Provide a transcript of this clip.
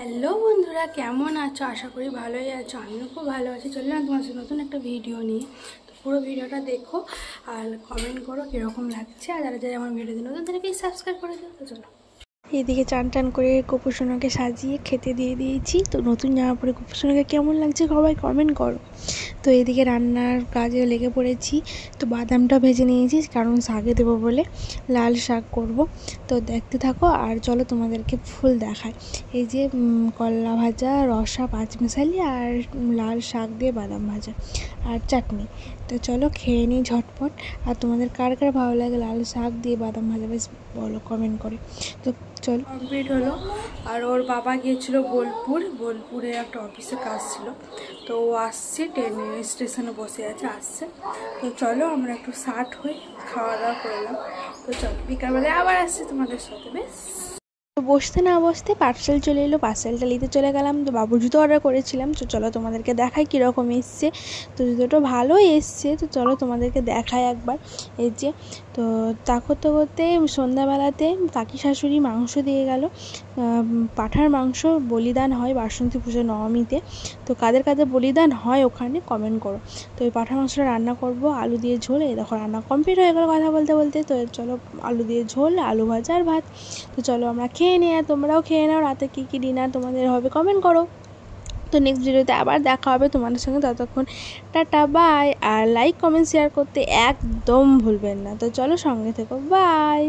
Hello বন্ধুরা, কেমন আছো? আশা করি ভালোই আছো। আমিও খুব ভালো আছি। চললাম তোমার সাথে নতুন একটা ভিডিও নিয়ে। তো পুরো ভিডিওটা দেখো আর কমেন্ট করো কীরকম লাগছে। আর যারা যারা আমার ভিডিও দিন নতুন তাদেরকে সাবস্ক্রাইব করে দিও। তো চলো, এদিকে চান টান করে গোপুসোনাকে সাজিয়ে খেতে দিয়ে দিয়েছি। তো নতুন জামা পরে গোপুসোনাকে কেমন লাগছে সবাই কমেন্ট করো। তো এদিকে রান্নার কাজে লেগে পড়েছি। তো বাদামটা ভেজে নিয়েছি কারণ শাকে দেবো বলে, লাল শাক করব। তো দেখতে থাকো আর চলো তোমাদেরকে ফুল দেখায়। এই যে করলা ভাজা, রসা, পাঁচমিশালি আর লাল শাক দিয়ে বাদাম ভাজা আর চাটনি। তো চলো খেয়ে নিই ঝটপট। আর তোমাদের কার কার ভালো লাগে লাল শাক দিয়ে বাদাম ভাজা বেশ বলো কমেন্ট করে। তো চলো, কমপ্লিট হলো। আর ওর বাবা গিয়েছিল বোলপুরে একটা অফিসে কাজ ছিল। তো ও আসছে, ট্রেন স্টেশনে বসে আছে, আসছে। তো চলো আমরা একটু শার্ট হই, খাওয়া দাওয়া করলাম। তো চলো বিকালবেলায় আবার আসছি তোমাদের সাথে। বেশ বসতে না বসতে পার্সেল চলে এলো, পার্সেলটা নিতে চলে গেলাম। তো বাবুর জুতো অর্ডার করেছিলাম। তো চলো তোমাদেরকে দেখাই কীরকম এসছে। তো জুতোটা ভালোই এসছে। তো চলো তোমাদেরকে দেখাই একবার। এই যে তো তা করতে করতে সন্ধ্যাবেলাতে কাকি শাশুড়ি মাংস দিয়ে গেল। পাঁঠার মাংস বলিদান হয় বাসন্তী পুজো নবমীতে। তো কাদের কাদের বলিদান হয় ওখানে কমেন্ট করো। তো ওই পাঁঠার মাংসটা রান্না করব আলু দিয়ে ঝোল। এই দেখো রান্না কমপ্লিট হয়ে গেল কথা বলতে বলতে। তো চলো আলু দিয়ে ঝোল, আলু ভাজা আর ভাত। তো চলো আমরা খেয়ে নিই। আর তোমরাও খেয়ে নাও। রাতে কী কী ডিনার তোমাদের হবে কমেন্ট করো। তো নেক্সট ভিডিওতে আবার দেখা হবে তোমাদের সঙ্গে। ততক্ষণ টাটা, বাই। আর লাইক কমেন্ট শেয়ার করতে একদম ভুলবেন না। তো চলো সঙ্গে থেকো, বাই।